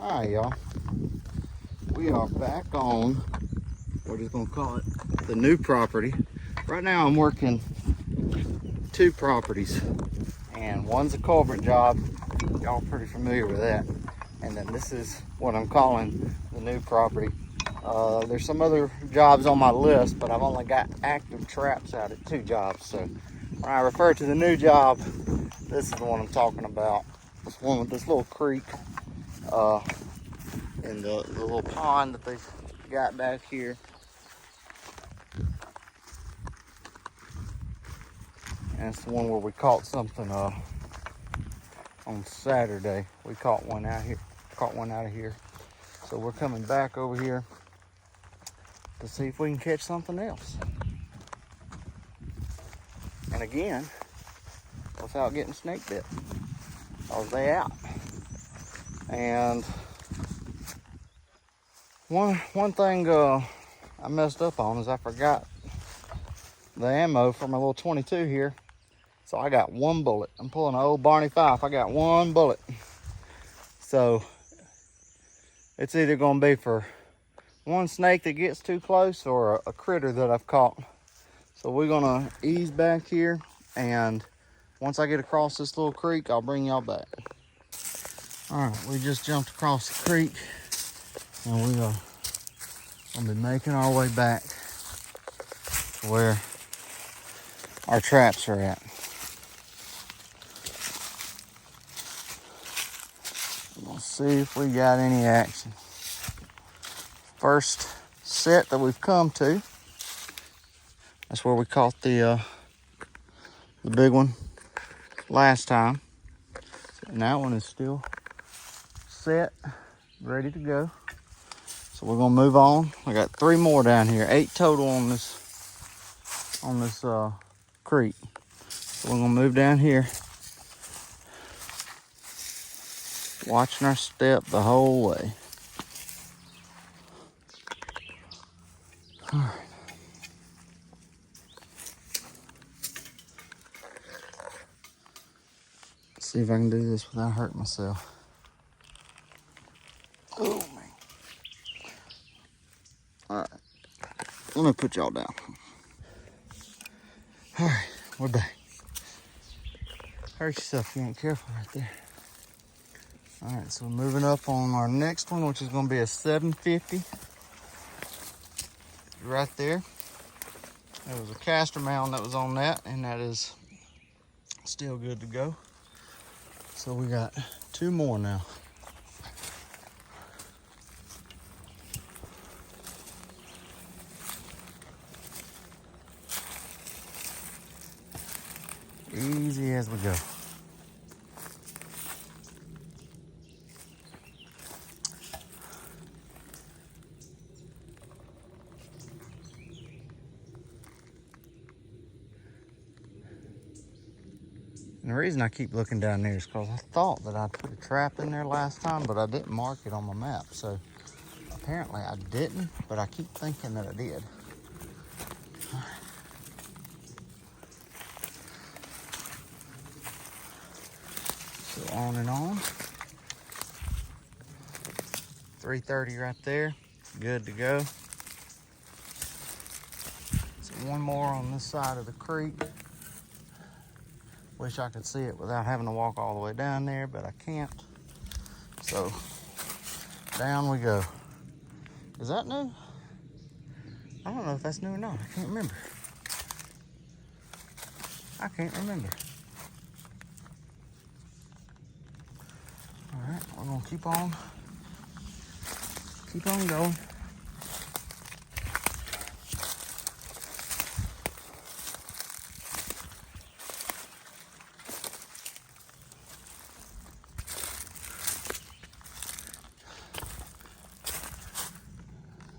Hi, y'all. We are back on, we're just gonna call it the new property. Right now I'm working 2 properties, and one's a culvert job. Y'all pretty familiar with that. And then this is what I'm calling the new property. There's some other jobs on my list, but I've only got active traps out at 2 jobs. So when I refer to the new job, this is the one I'm talking about. This one with this little creek and the little pond that they've got back here. And it's the one where we caught something on Saturday. We caught one out of here. So we're coming back over here to see if we can catch something else. And again, without getting snake bit. Because they out. And one thing I messed up on is I forgot the ammo for my little 22 here. So I got 1 bullet. I'm pulling an old Barney 5. I got 1 bullet. So it's either gonna be for one snake that gets too close or a critter that I've caught. So we're gonna ease back here, and once I get across this little creek, I'll bring y'all back. All right, we just jumped across the creek, and we're gonna be making our way back to where our traps are at. We'll see if we got any action. First set that we've come to, that's where we caught the big one last time. And that one is still set, ready to go. So we're gonna move on. I got 3 more down here, 8 total on this creek. So we're gonna move down here, watching our step the whole way. All right. Let's see if I can do this without hurting myself. Oh man. All right, let me put y'all down. All right, we're back. Hurt yourself if you ain't careful right there. All right, so we're moving up on our next one, which is gonna be a 750. Right there. There was a castor mound that was on that, and that is still good to go. So we got 2 more now. Easy as we go. And the reason I keep looking down there is because I thought that I'd put a trap in there last time, but I didn't mark it on my map. So apparently I didn't, but I keep thinking that I did. So on and on. 330 right there, good to go. So 1 more on this side of the creek. Wish I could see it without having to walk all the way down there, but I can't. So down we go. Is that new? I don't know if that's new or not. I can't remember. All right, we're gonna keep on going.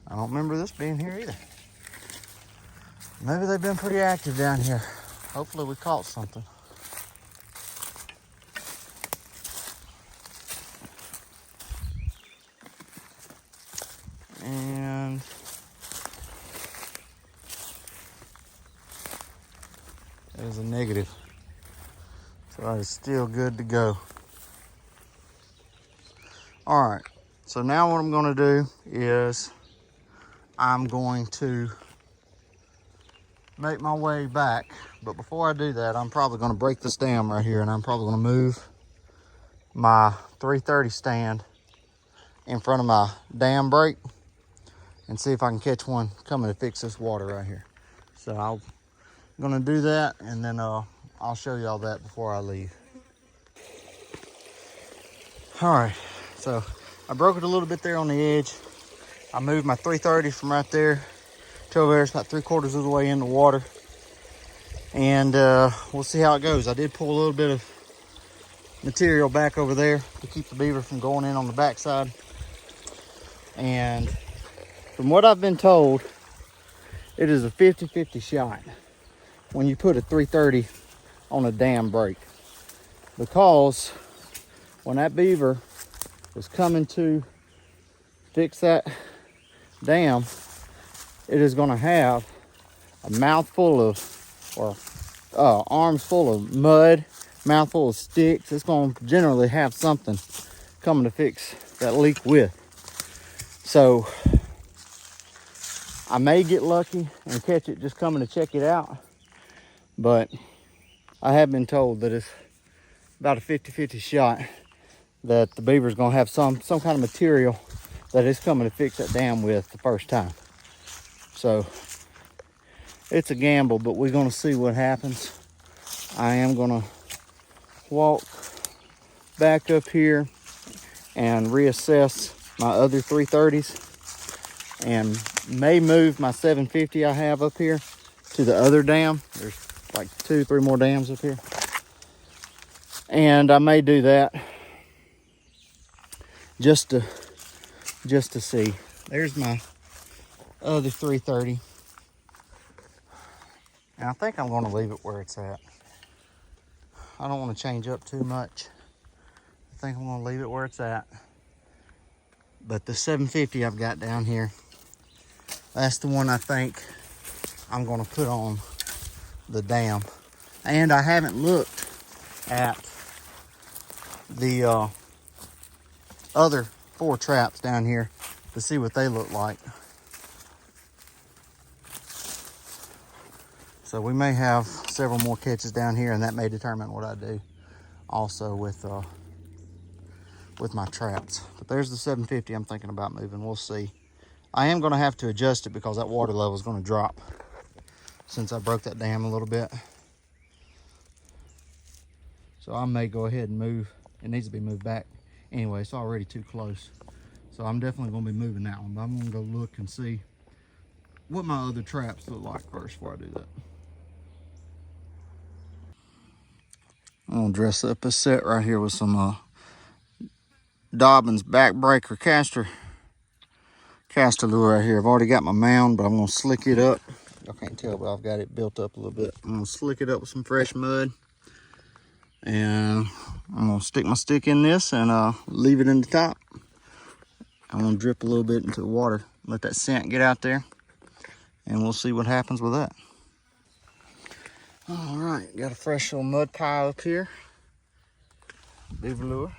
I don't remember this being here either. Maybe they've been pretty active down here. Hopefully we caught something. And that is a negative. So that is still good to go. All right, So now what I'm gonna do is I'm going to make my way back. But before I do that, I'm probably gonna break this dam right here, and I'm probably gonna move my 330 stand in front of my dam break and see if I can catch one coming to fix this water right here. So I'm gonna do that, and then I'll show you all that before I leave. All right, so I broke it a little bit there on the edge. I moved my 330 from right there to over there. It's about 3/4 of the way in the water. And we'll see how it goes. I did pull a little bit of material back over there to keep the beaver from going in on the backside. And from what I've been told, it is a 50-50 shot when you put a 330 on a dam break. Because when that beaver is coming to fix that dam, it is going to have a mouthful of, or arms full of mud, mouthful of sticks. It's going to generally have something coming to fix that leak with. So I may get lucky and catch it just coming to check it out, but I have been told that it's about a 50-50 shot that the beaver's gonna have some kind of material that it's coming to fix that dam with the first time. So it's a gamble, but we're gonna see what happens. I am gonna walk back up here and reassess my other 330s and may move my 750 I have up here to the other dam. There's like 2-3 more dams up here. And I may do that just to see. There's my other 330. And I think I'm going to leave it where it's at. I don't want to change up too much. I think I'm going to leave it where it's at. But the 750 I've got down here, that's the one I think I'm going to put on the dam. And I haven't looked at the other 4 traps down here to see what they look like. So we may have several more catches down here, and that may determine what I do also with my traps. But there's the 750 I'm thinking about moving. We'll see. I am going to have to adjust it because that water level is going to drop since I broke that dam a little bit. So I may go ahead and move. It needs to be moved back anyway. It's already too close. So I'm definitely going to be moving that one. But I'm going to go look and see what my other traps look like first before I do that. I'm going to dress up a set right here with some Dobbins backbreaker caster lure right here. I've already got my mound, but I'm going to slick it up. Y'all can't tell, but I've got it built up a little bit. I'm going to slick it up with some fresh mud. And I'm going to stick my stick in this and leave it in the top. I'm going to drip a little bit into the water, let that scent get out there, and we'll see what happens with that. All right, got a fresh little mud pile up here. Beaver lure,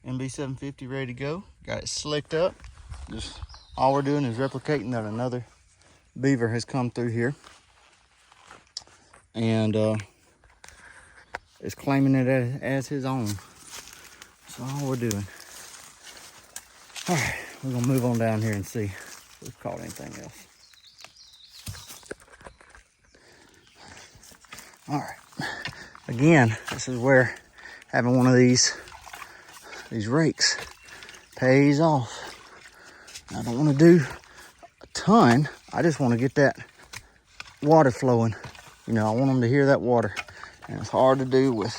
MB750 ready to go. Got it slicked up. Just all we're doing is replicating that another beaver has come through here. And is claiming it as his own. That's all we're doing. All right, we're gonna move on down here and see if we've caught anything else. All right, again, this is where having one of these rakes pays off. I don't want to do a ton. I just want to get that water flowing. You know, I want them to hear that water. And it's hard to do with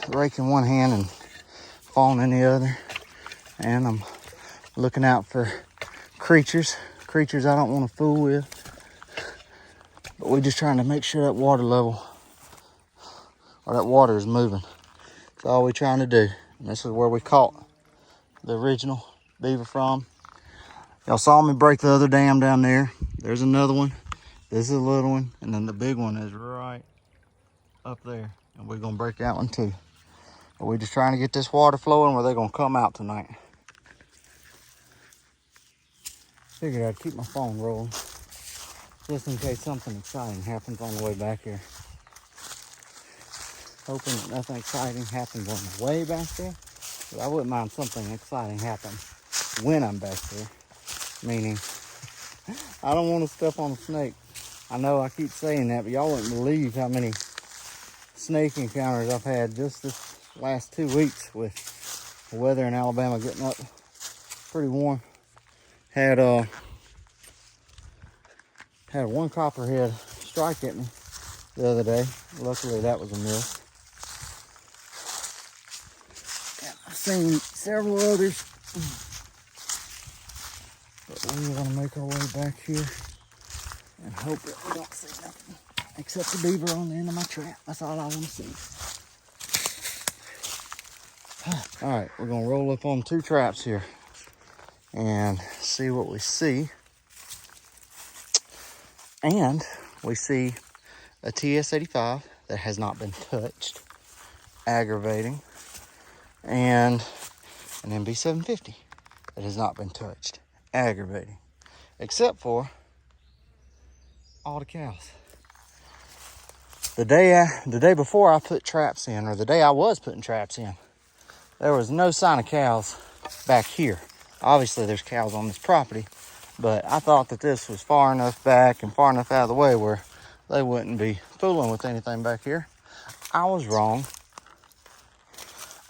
rake in one hand and falling in the other. And I'm looking out for creatures I don't want to fool with. But we're just trying to make sure that water level, or that water is moving. That's all we're trying to do. And this is where we caught the original beaver from. Y'all saw me break the other dam down there. There's another one. This is a little one, and then the big one is right up there. And we're gonna break that one too. Or we just trying to get this water flowing where they're gonna come out tonight. Figured I'd keep my phone rolling just in case something exciting happens on the way back here. Hoping that nothing exciting happens on the way back there. But I wouldn't mind something exciting happening when I'm back there. Meaning, I don't want to step on a snake. I know I keep saying that, but y'all wouldn't believe how many snake encounters I've had just this last 2 weeks with the weather in Alabama getting up pretty warm. Had one copperhead strike at me the other day. Luckily that was a miss. And I've seen several others. But we're gonna make our way back here and hope that we don't see nothing except the beaver on the end of my trap. That's all I want to see. All right, we're gonna roll up on 2 traps here and see what we see. And we see a TS-85 that has not been touched, aggravating, and an MB-750 that has not been touched, aggravating, except for all the cows. The day before I put traps in, or the day I was putting traps in, there was no sign of cows back here. Obviously there's cows on this property, but I thought that this was far enough back and far enough out of the way where they wouldn't be fooling with anything back here. I was wrong.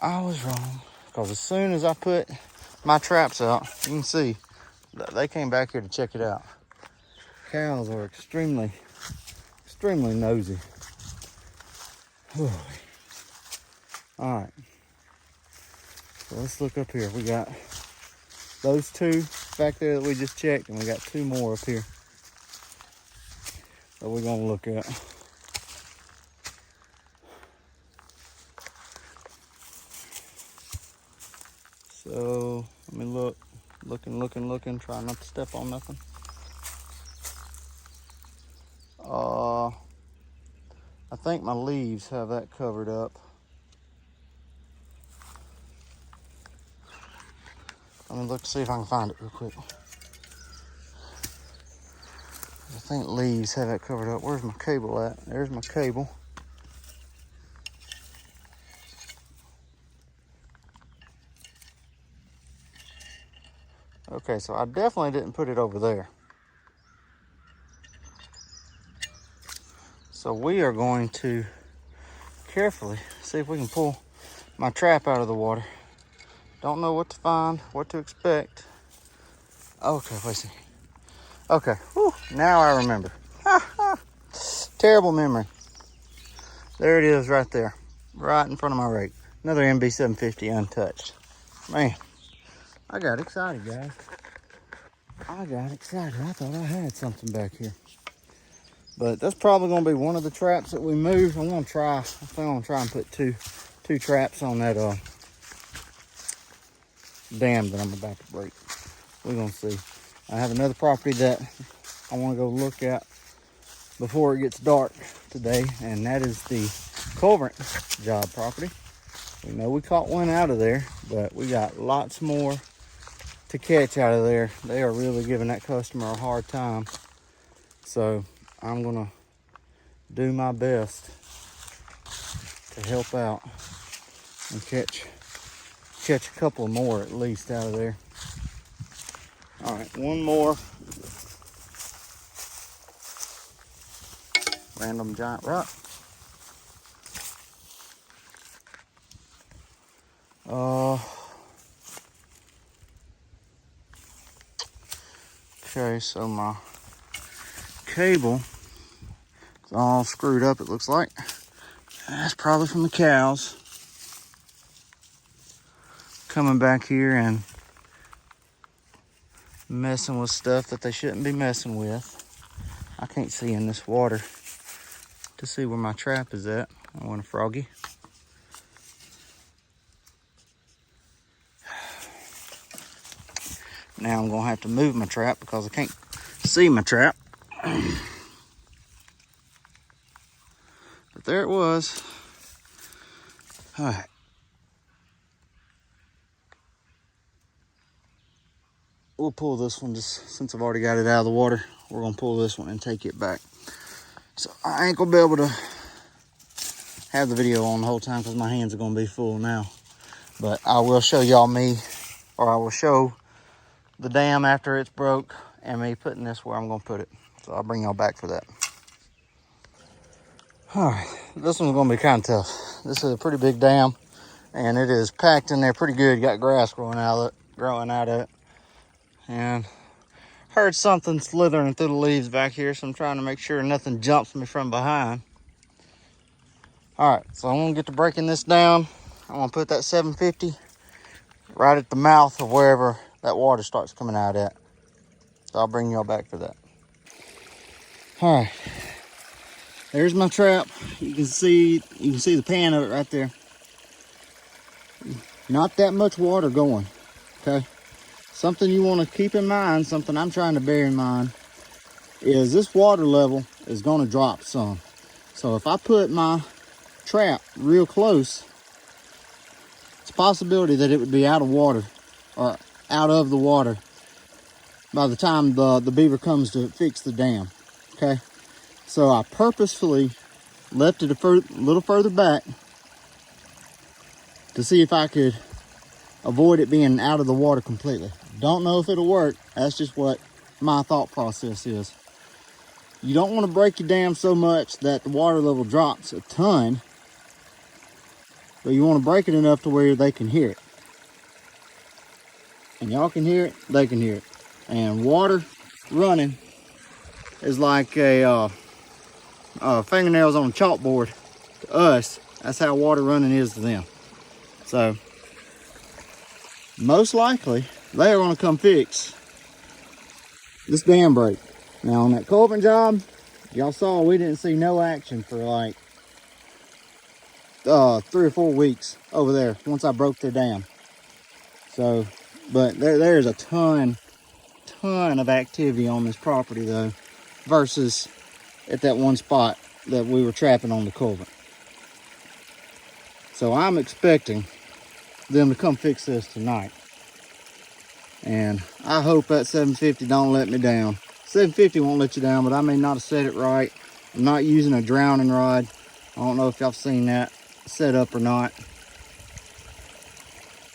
Because as soon as I put my traps out, you can see they came back here to check it out. Cows are extremely nosy. All right, so let's look up here. We got those 2 back there that we just checked, and we got 2 more up here that we're gonna look at. So let me looking, trying not to step on nothing. I think my leaves have that covered up. Let me look to see if I can find it real quick. I think leaves have that covered up. Where's my cable at? There's my cable. Okay, so I definitely didn't put it over there. So we are going to carefully see if we can pull my trap out of the water. Don't know what to find, what to expect. Okay, let's see. Okay, whew, now I remember. Terrible memory. There it is right there, right in front of my rake. Another MB-750 untouched. Man, I got excited, guys. I got excited. I thought I had something back here. But that's probably gonna be one of the traps that we moved. I'm gonna try, I think I'm gonna try and put two traps on that dam that I'm about to break. We're gonna see. I have another property that I wanna go look at before it gets dark today, and that is the culvert job property. We know we caught one out of there, but we got lots more to catch out of there. They are really giving that customer a hard time. So I'm gonna do my best to help out and catch a couple more at least out of there. All right, one more random giant rock. Okay, so my cable is all screwed up, it looks like. That's probably from the cows coming back here and messing with stuff that they shouldn't be messing with. I can't see in this water to see where my trap is at. I want a froggy. Now I'm gonna have to move my trap because I can't see my trap. But there it was. All right, we'll pull this one just since I've already got it out of the water. We're gonna pull this one and take it back. So I ain't gonna be able to have the video on the whole time because my hands are gonna be full now. But I will show y'all I will show the dam after it's broke and me putting this where I'm gonna put it. So I'll bring y'all back for that. All right, this one's gonna be kind of tough. This is a pretty big dam and it is packed in there pretty good. Got grass growing out of it. And heard something slithering through the leaves back here, so I'm trying to make sure nothing jumps me from behind. All right, so I'm gonna get to breaking this down. I'm gonna put that 750 right at the mouth of wherever that water starts coming out at. So I'll bring y'all back for that. All right, there's my trap. You can see the pan of it right there. Not that much water going, okay? Something you want to keep in mind, something I'm trying to bear in mind, is this water level is going to drop some. So if I put my trap real close, it's a possibility that it would be out of water or out of the water by the time the beaver comes to fix the dam, okay? So I purposefully left it a little further back to see if I could avoid it being out of the water completely. Don't know if it'll work. That's just what my thought process is. You don't want to break your dam so much that the water level drops a ton, but you want to break it enough to where they can hear it. And y'all can hear it, they can hear it. And water running is like fingernails on a chalkboard to us. That's how water running is to them. So most likely they are going to come fix this dam break. Now on that culvert job, y'all saw we didn't see no action for like 3 or 4 weeks over there once I broke their dam. So, but there's a ton of activity on this property though, versus at that one spot that we were trapping on the culvert. So I'm expecting them to come fix this tonight. And I hope that 750 don't let me down. 750 won't let you down, but I may not have set it right. I'm not using a drowning rod. I don't know if y'all seen that set up or not.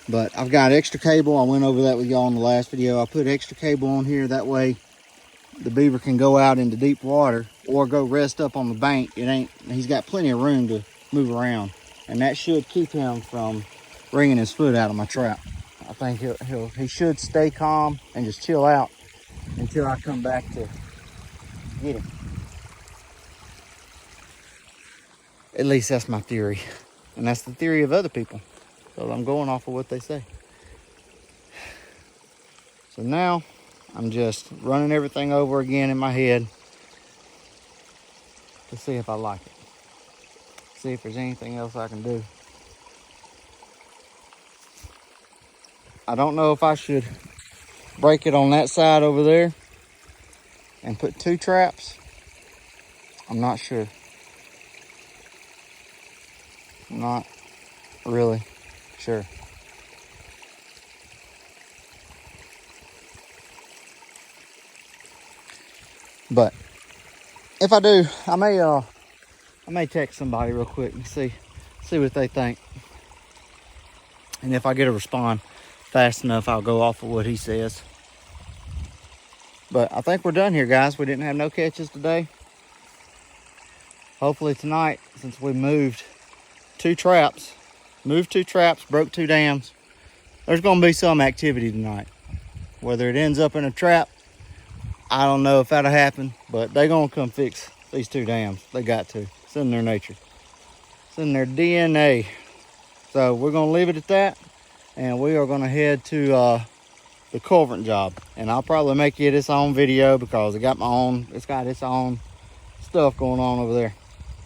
But I've got extra cable. I went over that with y'all in the last video. I put extra cable on here. That way the beaver can go out into deep water or go rest up on the bank. He's got plenty of room to move around. And that should keep him from wringing his foot out of my trap. I think he should stay calm and just chill out until I come back to get him. At least that's my theory. And that's the theory of other people. So I'm going off of what they say. So now I'm just running everything over again in my head to see if I like it. See if there's anything else I can do. I don't know if I should break it on that side over there and put 2 traps. I'm not sure. I'm not really sure. But if I do, I may text somebody real quick and see what they think. And if I get a response fast enough, I'll go off of what he says. But I think we're done here, guys. We didn't have no catches today. Hopefully tonight, since we moved 2 traps, broke 2 dams, there's going to be some activity tonight. Whether it ends up in a trap, I don't know if that'll happen, but they're going to come fix these 2 dams. They got to. It's in their nature. It's in their DNA. So we're going to leave it at that. And we are going to head to the culvert job. And I'll probably make it its own video because it's got its own stuff going on over there.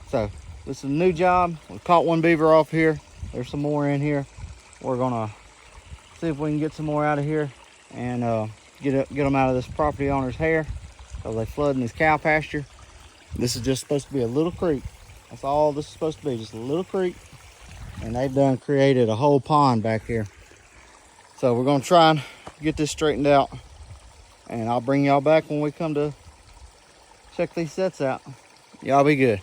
So this is a new job. We caught 1 beaver off here. There's some more in here. We're going to see if we can get some more out of here and get them out of this property owner's hair because they flooding his cow pasture. This is just supposed to be a little creek. That's all this is supposed to be, just a little creek. And they've done created a whole pond back here. So we're gonna try and get this straightened out And I'll bring y'all back when we come to check these sets out. Y'all be good.